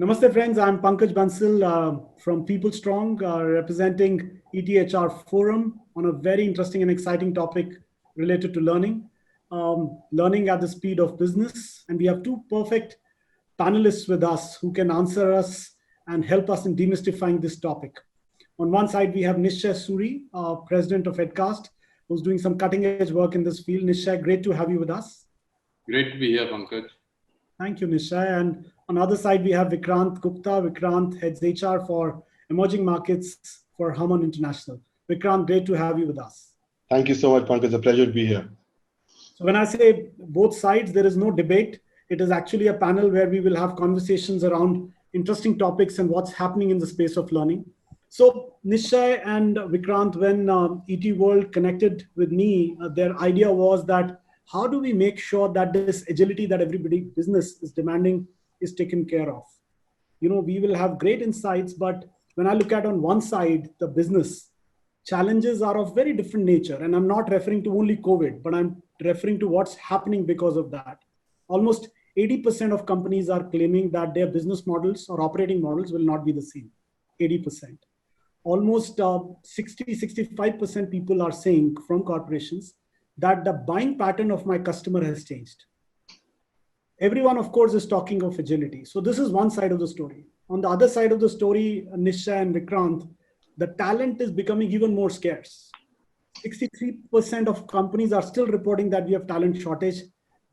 Namaste, friends. I'm Pankaj Bansal from PeopleStrong, representing ETHR Forum on a very interesting and exciting topic related to learning, learning at the speed of business. And we have two perfect panelists with us who can answer us and help us in demystifying this topic. On one side, we have Nishchae Suri, president of EdCast, who's doing some cutting edge work in this field. Nishchae, great to have you with us. Great to be here, Pankaj. Thank you, Nishchae. And on the other side, we have Vikrant Gupta. Vikrant heads HR for emerging markets for HARMAN International. Vikrant, great to have you with us. Thank you so much, Pankaj. It's a pleasure to be here. So when I say both sides, there is no debate. It is actually a panel where we will have conversations around interesting topics and what's happening in the space of learning. So Nishchae and Vikrant, when ETHRWorld connected with me, their idea was that how do we make sure that this agility that everybody business is demanding is taken care of? We will have great insights, but when I look at on one side, the business challenges are of very different nature. And I'm not referring to only COVID, but I'm referring to what's happening because of that. Almost 80% of companies are claiming that their business models or operating models will not be the same. 80%. Almost 65% people are saying from corporations that the buying pattern of my customer has changed. Everyone, of course, is talking of agility. So this is one side of the story. On the other side of the story, Nishchae and Vikrant, the talent is becoming even more scarce. 63% of companies are still reporting that we have talent shortage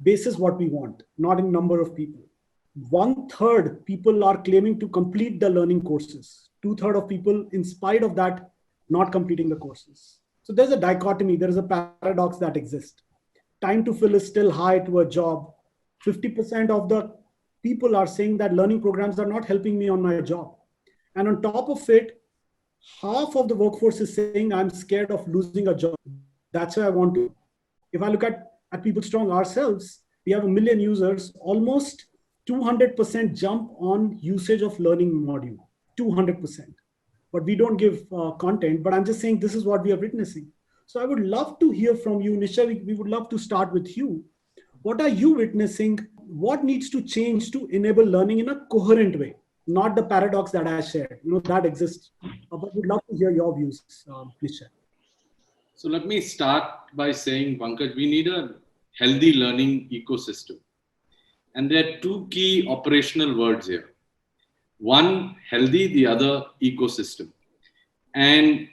basis what we want, not in number of people. 1/3 people are claiming to complete the learning courses. 2/3 of people, in spite of that, not completing the courses. So there's a dichotomy, there is a paradox that exists. Time to fill is still high to a job. 50% of the people are saying that learning programs are not helping me on my job. And on top of it, half of the workforce is saying I'm scared of losing a job. That's why I want to. If I look at PeopleStrong ourselves, we have 1 million users, almost 200% jump on usage of learning module, 200%. But we don't give content, but I'm just saying this is what we are witnessing. So I would love to hear from you, Nishchae. We would love to start with you. What are you witnessing? What needs to change to enable learning in a coherent way? Not the paradox that I shared, that exists. But we'd love to hear your views, Nishchae. So let me start by saying, Pankaj, we need a healthy learning ecosystem. And there are two key operational words here. One, healthy, the other, ecosystem. And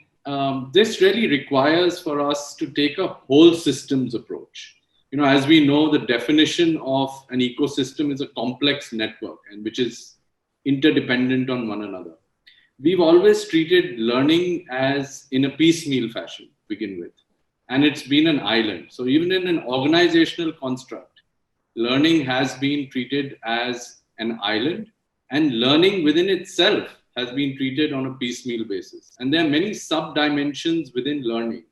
this really requires for us to take a whole systems approach. As we know, the definition of an ecosystem is a complex network and which is interdependent on one another. We've always treated learning as in a piecemeal fashion to begin with, and it's been an island. So even in an organizational construct, learning has been treated as an island, and learning within itself has been treated on a piecemeal basis. And there are many sub-dimensions within learning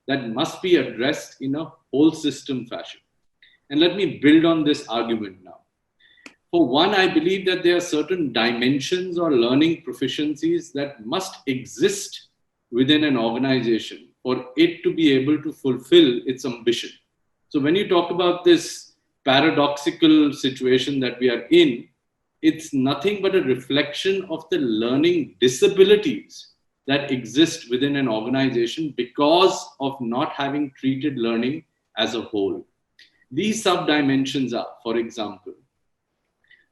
that must be addressed in a whole system fashion. And let me build on this argument now. For one, I believe that there are certain dimensions or learning proficiencies that must exist within an organization for it to be able to fulfill its ambition. So when you talk about this paradoxical situation that we are in, it's nothing but a reflection of the learning disabilities that exist within an organization because of not having treated learning as a whole. These sub-dimensions are, for example,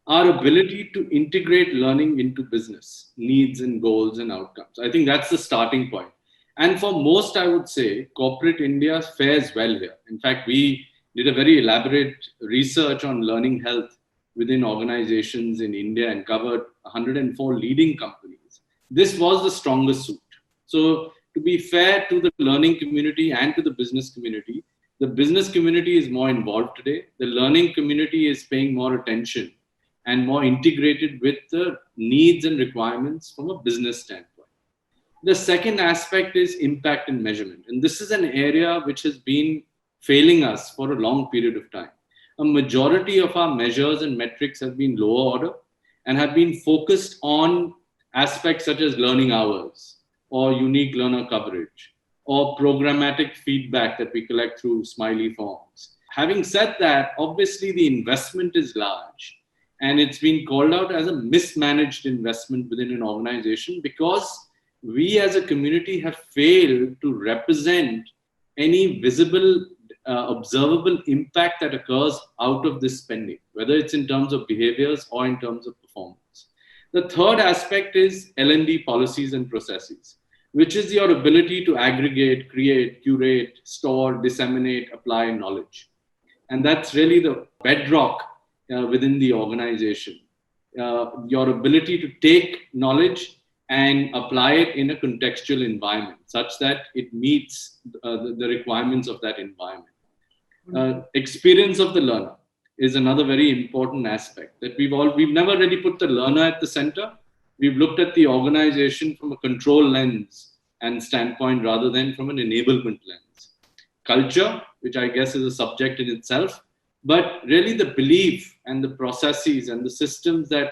our ability to integrate learning into business needs and goals and outcomes. I think that's the starting point. And for most, I would say, corporate India fares well here. In fact, we did a very elaborate research on learning health within organizations in India and covered 104 leading companies. This was the strongest suit. So to be fair to the learning community and to the business community is more involved today. The learning community is paying more attention and more integrated with the needs and requirements from a business standpoint. The second aspect is impact and measurement. And this is an area which has been failing us for a long period of time. A majority of our measures and metrics have been lower order and have been focused on aspects such as learning hours or unique learner coverage or programmatic feedback that we collect through smiley forms. Having said that, obviously the investment is large And it's been called out as a mismanaged investment within an organization because we as a community have failed to represent any visible, observable impact that occurs out of this spending, whether it's in terms of behaviors or in terms of performance. The third aspect is L&D policies and processes, which is your ability to aggregate, create, curate, store, disseminate, apply knowledge. And that's really the bedrock within the organization. Your ability to take knowledge and apply it in a contextual environment such that it meets the requirements of that environment. Experience of the learner is another very important aspect that we've never really put the learner at the center. We've looked at the organization from a control lens and standpoint rather than from an enablement lens. Culture, which I guess is a subject in itself, but really the belief and the processes and the systems that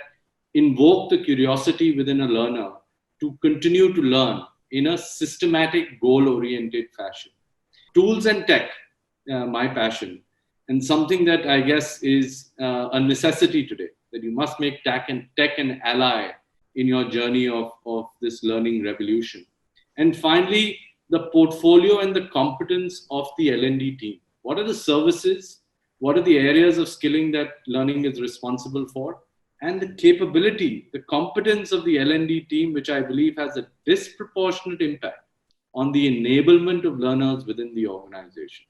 invoke the curiosity within a learner to continue to learn in a systematic, goal-oriented fashion. Tools and tech, my passion, and something that I guess is a necessity today, that you must make tech an ally in your journey of this learning revolution. And finally, the portfolio and the competence of the L&D team. What are the services? What are the areas of skilling that learning is responsible for? And the capability, the competence of the L&D team, which I believe has a disproportionate impact on the enablement of learners within the organization.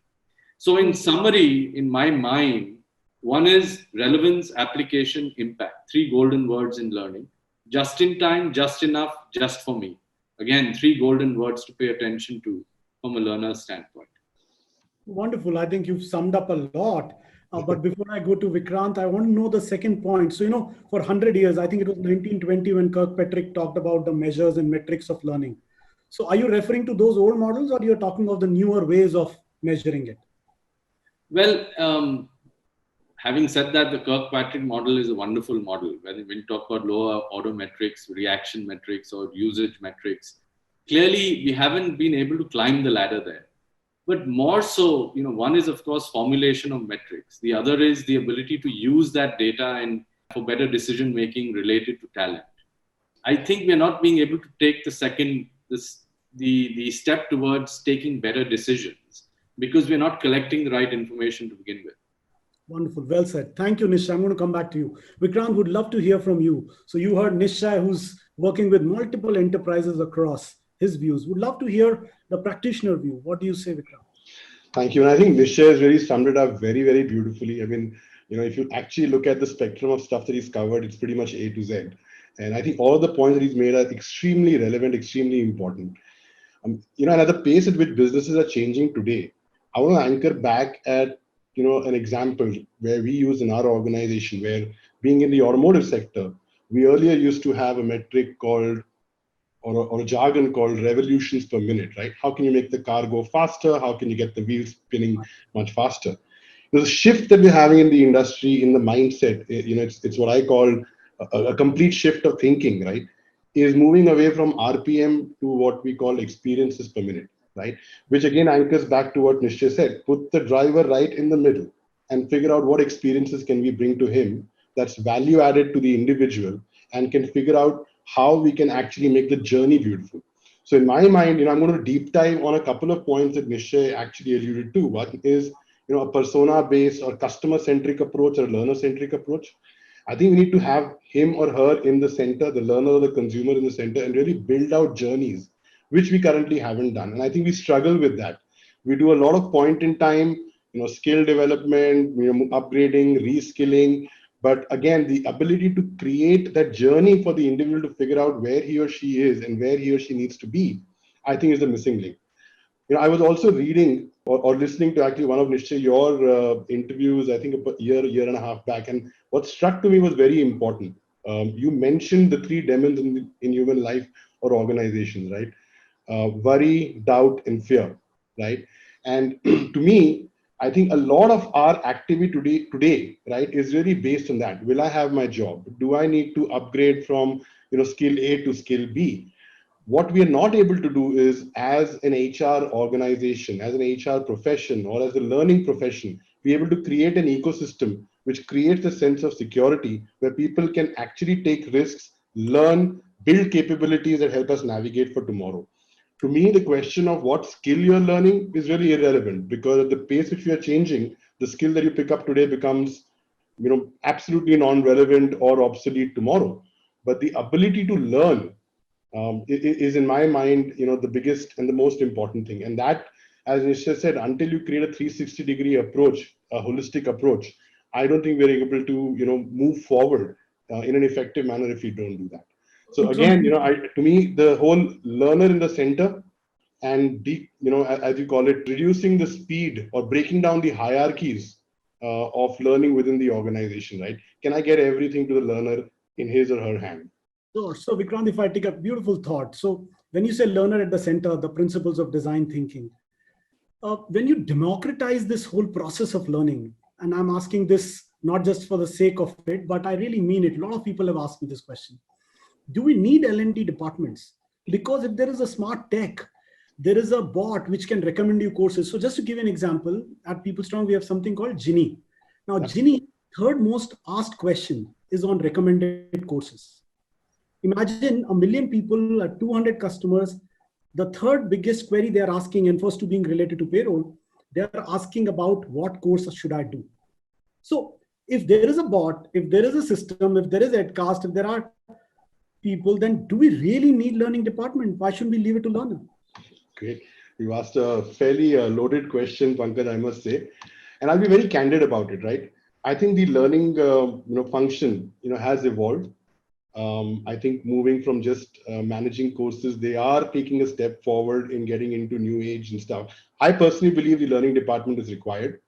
So in summary, in my mind, one is relevance, application, impact. 3 golden words in learning. Just in time, just enough, just for me. Again, 3 golden words to pay attention to from a learner's standpoint. Wonderful. I think you've summed up a lot. But before I go to Vikrant, I want to know the second point. So, for 100 years, I think it was 1920 when Kirkpatrick talked about the measures and metrics of learning. So are you referring to those old models, or you're talking of the newer ways of measuring it? Well, having said that, the Kirkpatrick model is a wonderful model. When we talk about lower order metrics, reaction metrics, or usage metrics, clearly we haven't been able to climb the ladder there. But more so, one is, of course, formulation of metrics. The other is the ability to use that data and for better decision making related to talent. I think we're not being able to take the step towards taking better decisions because we're not collecting the right information to begin with. Wonderful. Well said. Thank you, Nishchae. I'm going to come back to you. Vikrant, would love to hear from you. So you heard Nishchae, who's working with multiple enterprises across, his views. Would love to hear the practitioner view. What do you say, Vikrant? Thank you. And I think Nishchae has really summed it up very, very beautifully. I mean, if you actually look at the spectrum of stuff that he's covered, it's pretty much A to Z. And I think all of the points that he's made are extremely relevant, extremely important. And at the pace at which businesses are changing today, I want to anchor back at, an example where we use in our organization, where being in the automotive sector, we earlier used to have a metric called, or a jargon called revolutions per minute, right? How can you make the car go faster? How can you get the wheels spinning much faster? There's a shift that we're having in the industry, in the mindset, it's what I call a complete shift of thinking, right? Is moving away from RPM to what we call experiences per minute, right? Which again anchors back to what Nishchae said, put the driver right in the middle and figure out what experiences can we bring to him that's value added to the individual and can figure out how we can actually make the journey beautiful. So in my mind, I'm going to deep dive on a couple of points that Nishchae actually alluded to. One is, a persona-based or customer-centric approach or learner-centric approach. I think we need to have him or her in the center, the learner or the consumer in the center, and really build out journeys, which we currently haven't done. And I think we struggle with that. We do a lot of point in time, skill development, upgrading, reskilling. But again, the ability to create that journey for the individual to figure out where he or she is and where he or she needs to be, I think is the missing link. I was also reading or listening to actually one of Nishchae, your interviews, I think a year and a half back. And what struck to me was very important. You mentioned the 3 demons in human life or organizations, right? Worry, doubt, and fear, right? And to me, I think a lot of our activity today, right, is really based on that. Will I have my job? Do I need to upgrade from skill A to skill B? What we are not able to do is, as an HR organization, as an HR profession, or as a learning profession, be able to create an ecosystem which creates a sense of security where people can actually take risks, learn, build capabilities that help us navigate for tomorrow. To me, the question of what skill you're learning is really irrelevant, because at the pace which we are changing, the skill that you pick up today becomes, absolutely non-relevant or obsolete tomorrow. But the ability to learn is in my mind, the biggest and the most important thing. And that, as Nishchae said, until you create a 360-degree approach, a holistic approach, I don't think we're able to, move forward in an effective manner if we don't do that. So again, to me, the whole learner in the center and as you call it, reducing the speed or breaking down the hierarchies of learning within the organization, right? Can I get everything to the learner in his or her hand? Sure. So Vikrant, if I take a beautiful thought. So when you say learner at the center, the principles of design thinking, when you democratize this whole process of learning, and I'm asking this not just for the sake of it, but I really mean it. A lot of people have asked me this question. Do we need L&D departments? Because if there is a smart tech, there is a bot which can recommend you courses. So just to give you an example, at PeopleStrong, we have something called Ginny. Now, Ginny, third most asked question is on recommended courses. Imagine 1 million people at 200 customers. The third biggest query they are asking, and first to being related to payroll, they are asking about what course should I do? So if there is a bot, if there is a system, if there is EdCast, if there are people, then do we really need learning department? Why shouldn't we leave it to learner? Great. You asked a fairly loaded question, Pankaj, I must say. And I'll be very candid about it, right? I think the learning function has evolved. I think moving from just managing courses, they are taking a step forward in getting into new age and stuff. I personally believe the learning department is required.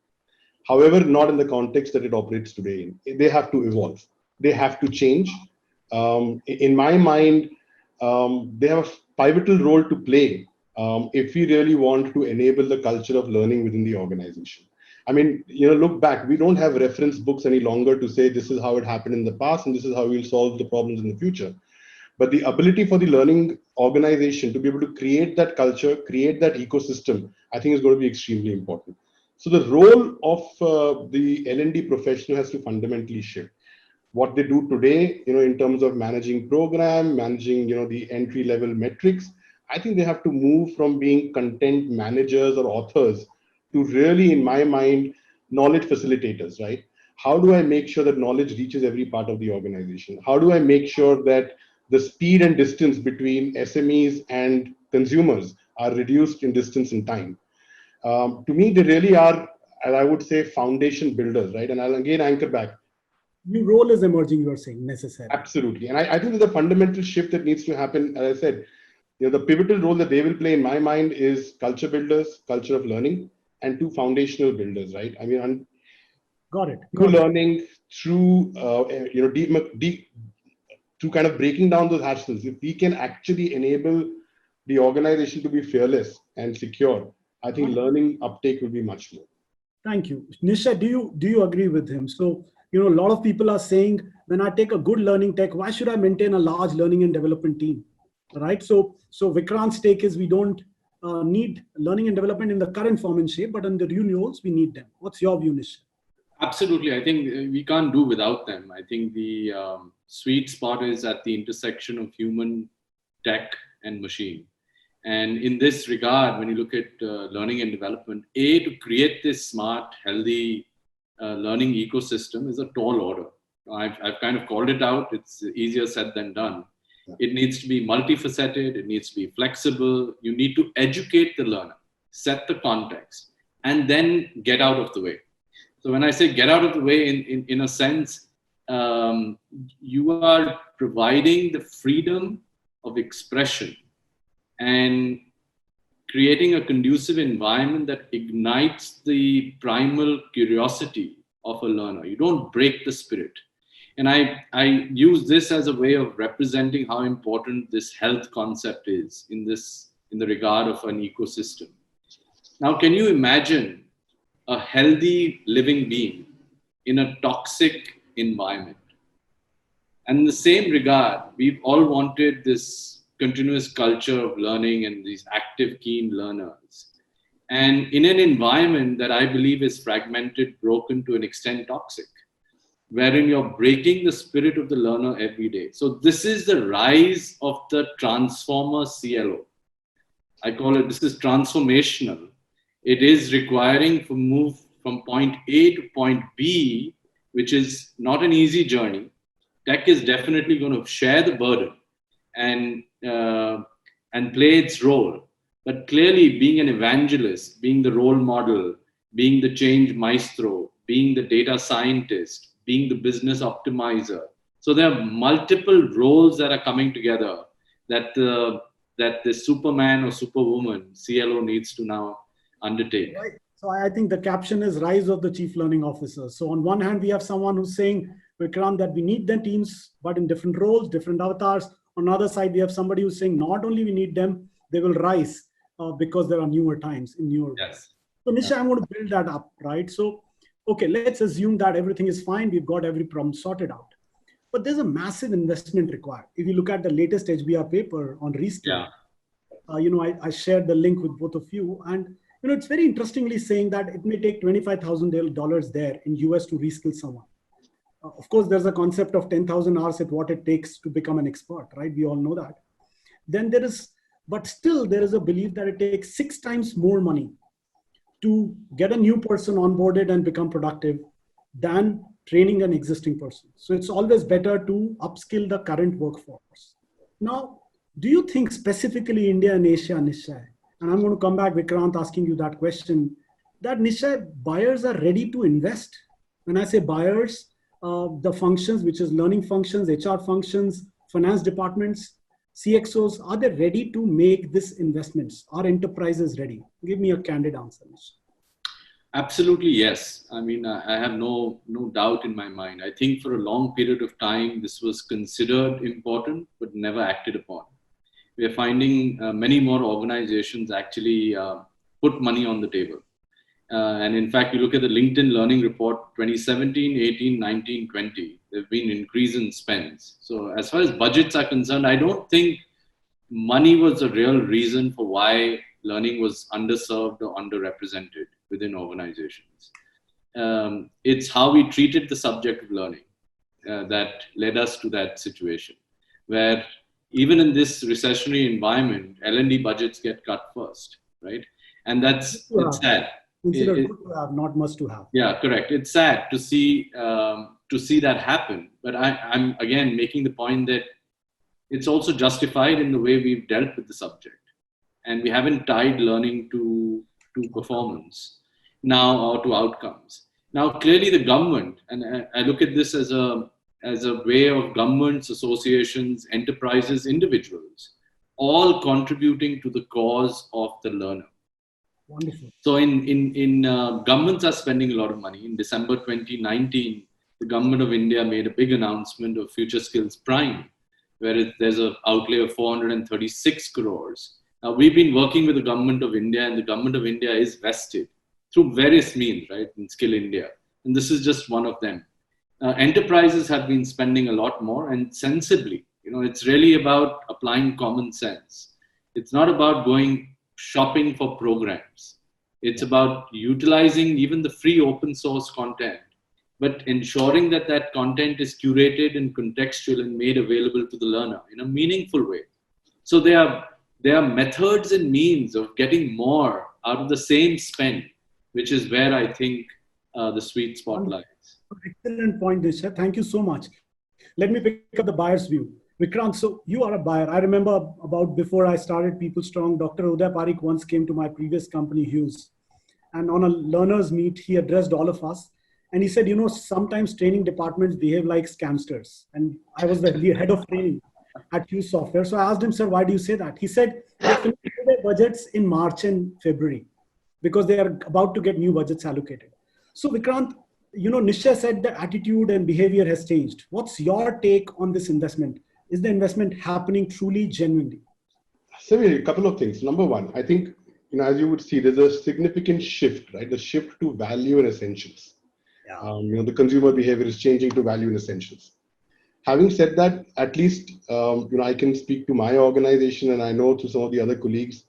However, not in the context that it operates today. They have to evolve. They have to change. In my mind, they have a pivotal role to play if we really want to enable the culture of learning within the organization. I mean, look back, we don't have reference books any longer to say this is how it happened in the past and this is how we'll solve the problems in the future. But the ability for the learning organization to be able to create that culture, create that ecosystem, I think is going to be extremely important. So the role of the L&D professional has to fundamentally shift. What they do today, in terms of managing program, managing, the entry level metrics, I think they have to move from being content managers or authors to really, in my mind, knowledge facilitators, right? How do I make sure that knowledge reaches every part of the organization? How do I make sure that the speed and distance between SMEs and consumers are reduced in distance and time? To me, they really are, and I would say, foundation builders, right? And I'll again anchor back. New role is emerging, you are saying, necessary. Absolutely. And I think there's a fundamental shift that needs to happen. As I said, the pivotal role that they will play in my mind is culture builders, culture of learning, and two foundational builders, right? I mean, got it. Learning through, through kind of breaking down those hassles. If we can actually enable the organization to be fearless and secure, I think learning uptake will be much more. Thank you. Nishchae, do you agree with him? So, a lot of people are saying, when I take a good learning tech, why should I maintain a large learning and development team? Right. So Vikrant's take is we don't need learning and development in the current form and shape, but in the renewals, we need them. What's your view, Nishchae? Absolutely. I think we can't do without them. I think the sweet spot is at the intersection of human, tech, and machine. And in this regard, when you look at learning and development, to create this smart, healthy learning ecosystem is a tall order. I've kind of called it out. It's easier said than done. It needs to be multifaceted. It needs to be flexible. You need to educate the learner, set the context, and then get out of the way. So when I say get out of the way, in a sense, you are providing the freedom of expression and creating a conducive environment that ignites the primal curiosity of a learner. You don't break the spirit. And I use this as a way of representing how important this health concept is in the regard of an ecosystem. Now, can you imagine a healthy living being in a toxic environment? And in the same regard, we've all wanted this continuous culture of learning and these active, keen learners. And in an environment that I believe is fragmented, broken, to an extent toxic. wherein you're breaking the spirit of the learner every day. So this is the rise of the transformer CLO. I call it, this is transformational. It is requiring to move from point A to point B, which is not an easy journey. Tech is definitely going to share the burden and play its role. But clearly, being an evangelist, being the role model, being the change maestro, being the data scientist, being the business optimizer. So there are multiple roles that are coming together that the Superman or Superwoman CLO needs to now undertake. Right. So I think the caption is Rise of the Chief Learning Officer. So on one hand, we have someone who's saying, Vikrant, that we need the teams, but in different roles, different avatars. On the other side, we have somebody who's saying not only we need them, they will rise because there are newer times in newer ways. So Nishchae, I'm going to build that up, right? So, okay, let's assume that everything is fine. We've got every problem sorted out. But there's a massive investment required. If you look at the latest HBR paper on reskill, I shared the link with both of you. And, it's very interestingly saying that it may take $25,000 there in US to reskill someone. Of course, there's a concept of 10,000 hours at what it takes to become an expert, right? We all know that. Then but still there is a belief that it takes 6 times more money to get a new person onboarded and become productive than training an existing person. So it's always better to upskill the current workforce. Now, do you think specifically India and Asia, Nishchae, and I'm going to come back, Vikrant, asking you that question, that Nishchae, buyers are ready to invest? When I say buyers, the functions, which is learning functions, HR functions, finance departments, CXOs, are they ready to make this investments? Are enterprises ready? Give me a candid answer. Absolutely, yes. I mean, I have no doubt in my mind. I think for a long period of time, this was considered important, but never acted upon. We are finding many more organizations actually put money on the table. And in fact, you look at the LinkedIn Learning Report 2017, 18, 19, 20, there've been increase in spends. So as far as budgets are concerned, I don't think money was the real reason for why learning was underserved or underrepresented within organizations. It's how we treated the subject of learning that led us to that situation, where even in this recessionary environment, L&D budgets get cut first, right? And it's sad. Considered good to have, not much to have. Yeah, correct. It's sad to see that happen. But I'm again making the point that it's also justified in the way we've dealt with the subject, and we haven't tied learning to performance now or to outcomes. Now, clearly, the government, and I look at this as a way of governments, associations, enterprises, individuals, all contributing to the cause of the learner. Wonderful. So in governments are spending a lot of money. In December 2019, the government of India made a big announcement of Future Skills Prime, where there's an outlay of 436 crores. Now, we've been working with the government of India, and the government of India is vested through various means, right, in Skill India. And this is just one of them. Enterprises have been spending a lot more, and sensibly. It's really about applying common sense. It's not about going shopping for programs. It's about utilizing even the free open source content, but ensuring that content is curated and contextual and made available to the learner in a meaningful way. So there are methods and means of getting more out of the same spend, which is where I think the sweet spot lies. Excellent point, Nishchae. Thank you so much. Let me pick up the buyer's view. Vikrant, so you are a buyer. I remember about before I started PeopleStrong, Dr. Uday Parikh once came to my previous company, Hughes. And on a learner's meet, he addressed all of us. And he said, sometimes training departments behave like scamsters. And I was the head of training at Hughes Software. So I asked him, sir, why do you say that? He said, they finish their budgets in March and February because they are about to get new budgets allocated. So Vikrant, Nishchae said the attitude and behavior has changed. What's your take on this investment? Is the investment happening truly, genuinely? Samir, a couple of things. Number one, I think, as you would see, there's a significant shift, right? The shift to value and essentials. Yeah. The consumer behavior is changing to value and essentials. Having said that, at least, I can speak to my organization, and I know to some of the other colleagues,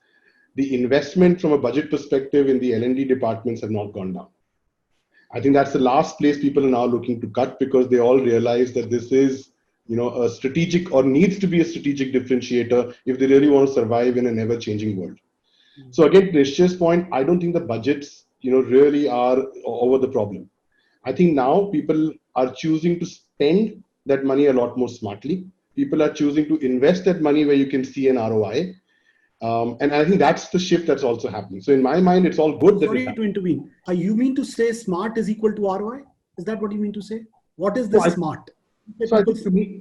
the investment from a budget perspective in the L&D departments have not gone down. I think that's the last place people are now looking to cut, because they all realize that this is, a strategic, or needs to be a strategic differentiator if they really want to survive in an ever-changing world. So again, to Nishchae's point, I don't think the budgets, really are over the problem. I think now people are choosing to spend that money a lot more smartly. People are choosing to invest that money where you can see an ROI. And I think that's the shift that's also happening. So in my mind, it's all good. Sorry to intervene. You mean to say smart is equal to ROI? Is that what you mean to say? What is this smart? So I think to me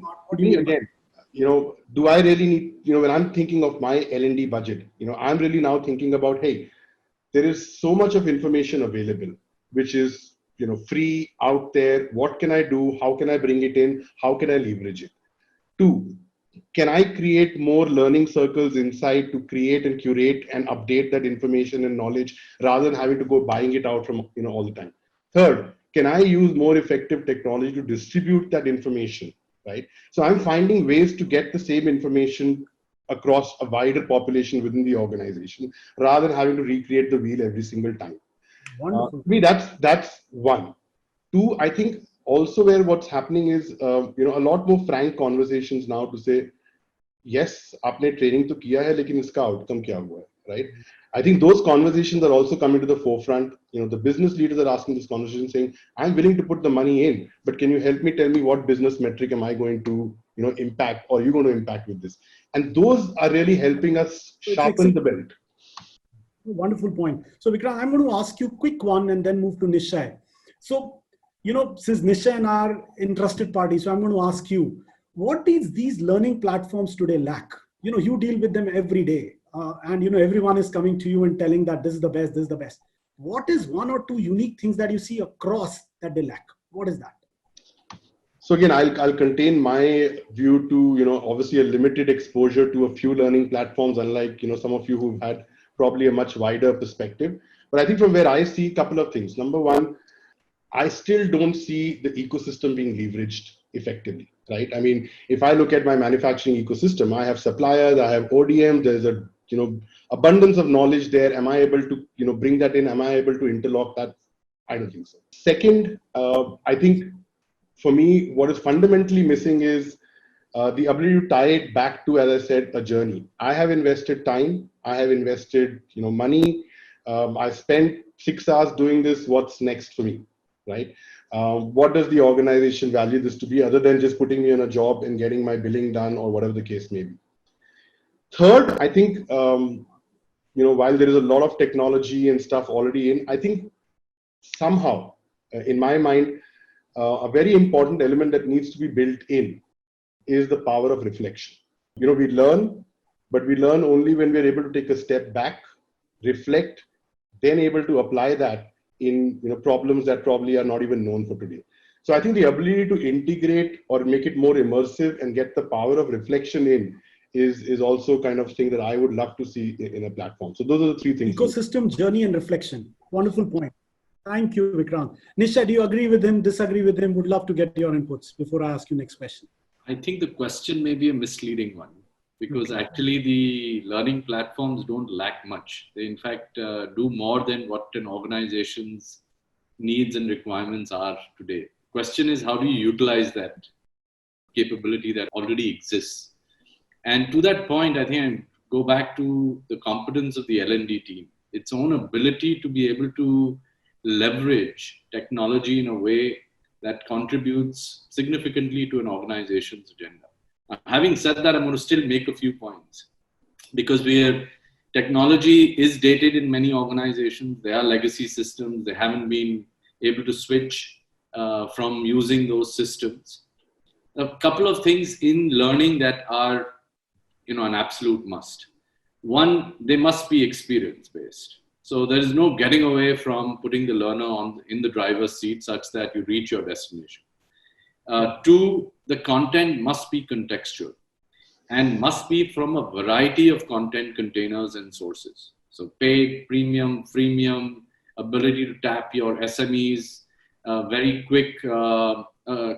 again, do I really need, when I'm thinking of my L&D budget, I'm really now thinking about, hey, there is so much of information available, which is, free out there. What can I do? How can I bring it in? How can I leverage it? Two, can I create more learning circles inside to create and curate and update that information and knowledge rather than having to go buying it out from, all the time? Third, can I use more effective technology to distribute that information, right? So I'm finding ways to get the same information across a wider population within the organization rather than having to recreate the wheel every single time. Wonderful. To me, that's one. Two, I think also where what's happening is, a lot more frank conversations now to say, yes, आपने training तो किया है, लेकिन इसका outcome क्या हुआ है, right? I think those conversations are also coming to the forefront. The business leaders are asking this conversation saying, I'm willing to put the money in, but can you help me tell me what business metric am I going to, impact, or are you going to impact with this? And those are really helping us sharpen the belt. Wonderful point. So Vikrant, I'm going to ask you a quick one and then move to Nishchae. So, since Nishchae and I are interested parties, so I'm going to ask you, what is these learning platforms today lack? You deal with them every day. And everyone is coming to you and telling that this is the best, this is the best. What is one or two unique things that you see across that they lack? What is that? So again, I'll contain my view to, obviously a limited exposure to a few learning platforms, unlike, some of you who've had probably a much wider perspective. But I think from where I see a couple of things. Number one, I still don't see the ecosystem being leveraged effectively, right? I mean, if I look at my manufacturing ecosystem, I have suppliers, I have ODM, there's a, abundance of knowledge there. Am I able to, bring that in? Am I able to interlock that? I don't think so. Second, I think for me, what is fundamentally missing is the ability to tie it back to, as I said, a journey. I have invested time. I have invested, money. I've spent 6 hours doing this. What's next for me, right? What does the organization value this to be, other than just putting me on a job and getting my billing done or whatever the case may be? Third, I think, while there is a lot of technology and stuff already in, I think somehow, in my mind, a very important element that needs to be built in is the power of reflection. We learn, but we learn only when we're able to take a step back, reflect, then able to apply that in problems that probably are not even known for today. So I think the ability to integrate or make it more immersive and get the power of reflection in is also kind of thing that I would love to see in a platform. So those are the three things. Ecosystem, journey, and reflection. Wonderful point. Thank you, Vikrant. Nishchae, do you agree with him, disagree with him? Would love to get your inputs before I ask you next question. I think the question may be a misleading one, because actually the learning platforms don't lack much. They in fact do more than what an organization's needs and requirements are today. Question is, how do you utilize that capability that already exists? And to that point, I think I go back to the competence of the L&D team, its own ability to be able to leverage technology in a way that contributes significantly to an organization's agenda. Having said that, I'm going to still make a few points, because technology is dated in many organizations. There are legacy systems. They haven't been able to switch from using those systems. A couple of things in learning that are, an absolute must. One, they must be experience-based. So there is no getting away from putting the learner in the driver's seat such that you reach your destination. Two, the content must be contextual and must be from a variety of content containers and sources. So paid, premium, freemium, ability to tap your SMEs, very quick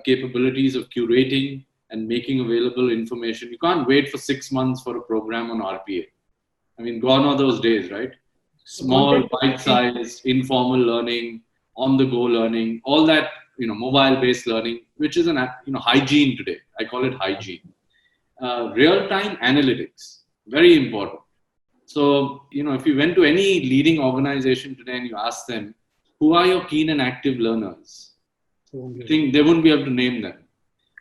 capabilities of curating and making available information. You can't wait for 6 months for a program on RPA. I mean, gone are those days, right? Small, bite-sized, informal learning, on-the-go learning, all that, mobile-based learning, which is hygiene today. I call it hygiene. Real-time analytics, very important. So, if you went to any leading organization today and you ask them, who are your keen and active learners? I think they wouldn't be able to name them,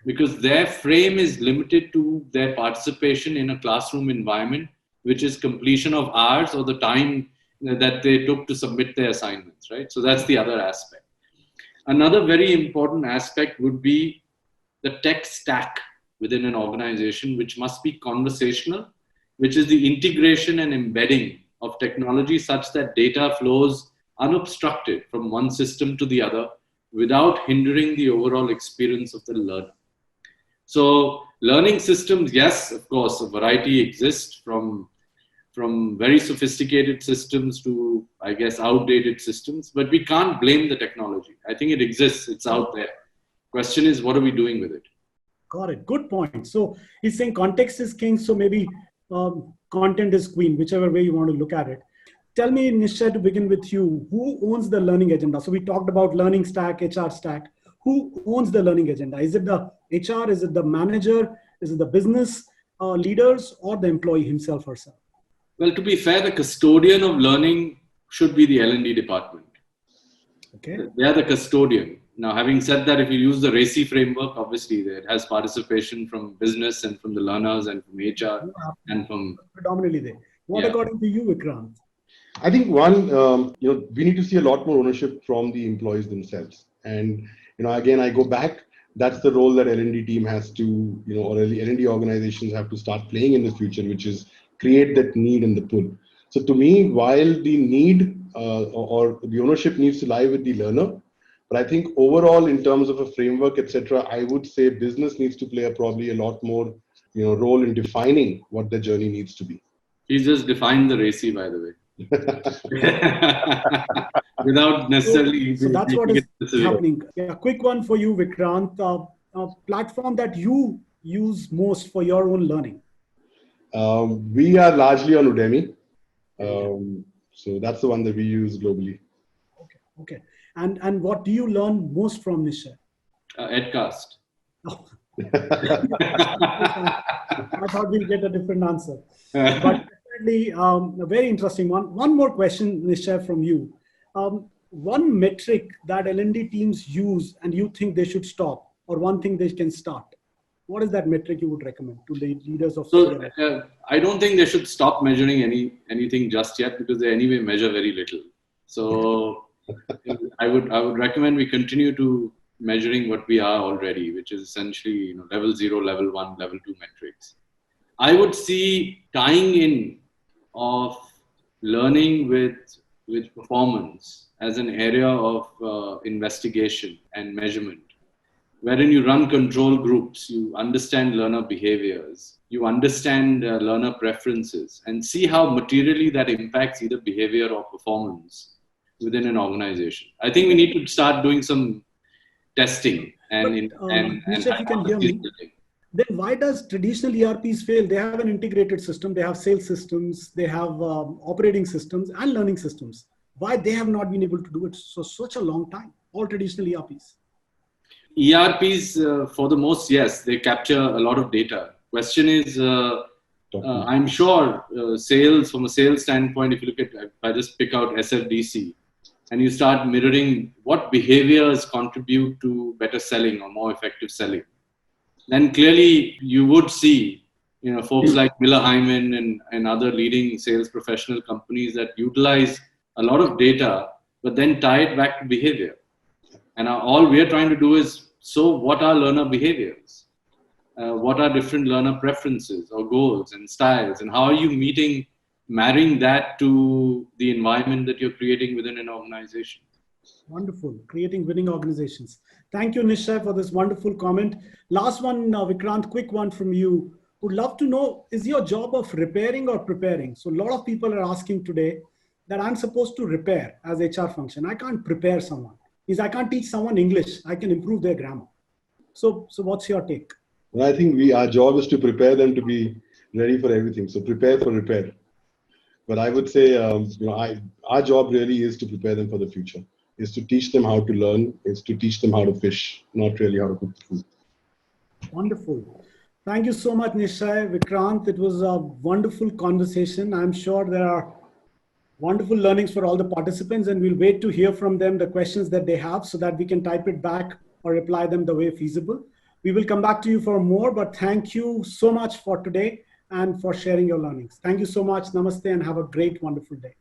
because their frame is limited to their participation in a classroom environment, which is completion of hours or the time that they took to submit their assignments, right? So that's the other aspect. Another very important aspect would be the tech stack within an organization, which must be conversational, which is the integration and embedding of technology such that data flows unobstructed from one system to the other without hindering the overall experience of the learner. So learning systems, yes, of course, a variety exists from very sophisticated systems to, I guess, outdated systems, but we can't blame the technology. I think it exists, it's out there. Question is, what are we doing with it? Got it. Good point. So he's saying context is king, so maybe content is queen, whichever way you want to look at it. Tell me, Nishchae, to begin with you, who owns the learning agenda? So we talked about learning stack, HR stack. Who owns the learning agenda? Is it the HR? Is it the manager? Is it the business leaders, or the employee himself or herself? Well, to be fair, the custodian of learning should be the L&D department. Okay. They are the custodian. Now, having said that, if you use the RACI framework, obviously it has participation from business and from the learners and from HR and from... Predominantly there. What according to you, Vikrant? I think one, we need to see a lot more ownership from the employees themselves. And, again, I go back, that's the role that L&D team has to, or L&D organizations have to start playing in the future, which is create that need and the pull. So to me, while the need or the ownership needs to lie with the learner, but I think overall in terms of a framework, etc., I would say business needs to play probably a lot more, role in defining what the journey needs to be. He just defined the RACI, by the way. Without necessarily... So that's what is happening. Yeah, quick one for you, Vikrant. A platform that you use most for your own learning. We are largely on Udemy. So that's the one that we use globally. Okay. And what do you learn most from Nishchae? EdCast. Oh. I thought we'll get a different answer. But definitely a very interesting one. One more question, Nishchae, from you. One metric that L&D teams use and you think they should stop, or one thing they can start. What is that metric you would recommend to the leaders of? So I don't think they should stop measuring anything just yet, because they anyway measure very little. So I would recommend we continue to measuring what we are already, which is essentially level 0, level 1, level 2 metrics. I would see tying in of learning with performance as an area of investigation and measurement, wherein you run control groups, you understand learner behaviors, you understand learner preferences, and see how materially that impacts either behavior or performance within an organization. I think we need to start doing some testing and if you can hear me, then why does traditional ERPs fail? They have an integrated system, they have sales systems, they have operating systems and learning systems. Why they have not been able to do it such a long time, all traditional ERPs? ERPs, for the most, yes, they capture a lot of data. Question is, I'm sure sales, from a sales standpoint, if you look at, if I just pick out SFDC, and you start mirroring what behaviors contribute to better selling or more effective selling, then clearly you would see, folks like Miller Hyman and other leading sales professional companies that utilize a lot of data, but then tie it back to behavior. And all we are trying to do is, so what are learner behaviors? What are different learner preferences or goals and styles? And how are you marrying that to the environment that you're creating within an organization? Wonderful. Creating winning organizations. Thank you, Nishchae, for this wonderful comment. Last one, Vikrant, quick one from you. Would love to know, is your job of repairing or preparing? So a lot of people are asking today that I'm supposed to repair as HR function. I can't prepare someone. I can't teach someone English. I can improve their grammar. So what's your take? Well, I think our job is to prepare them to be ready for everything. So prepare for repair. But I would say, our job really is to prepare them for the future. is to teach them how to learn, is to teach them how to fish, not really how to cook food. Wonderful. Thank you so much, Nishchae, Vikrant. It was a wonderful conversation. I'm sure there are wonderful learnings for all the participants, and we'll wait to hear from them the questions that they have so that we can type it back or reply them the way feasible. We will come back to you for more, but thank you so much for today and for sharing your learnings. Thank you so much. Namaste and have a great, wonderful day.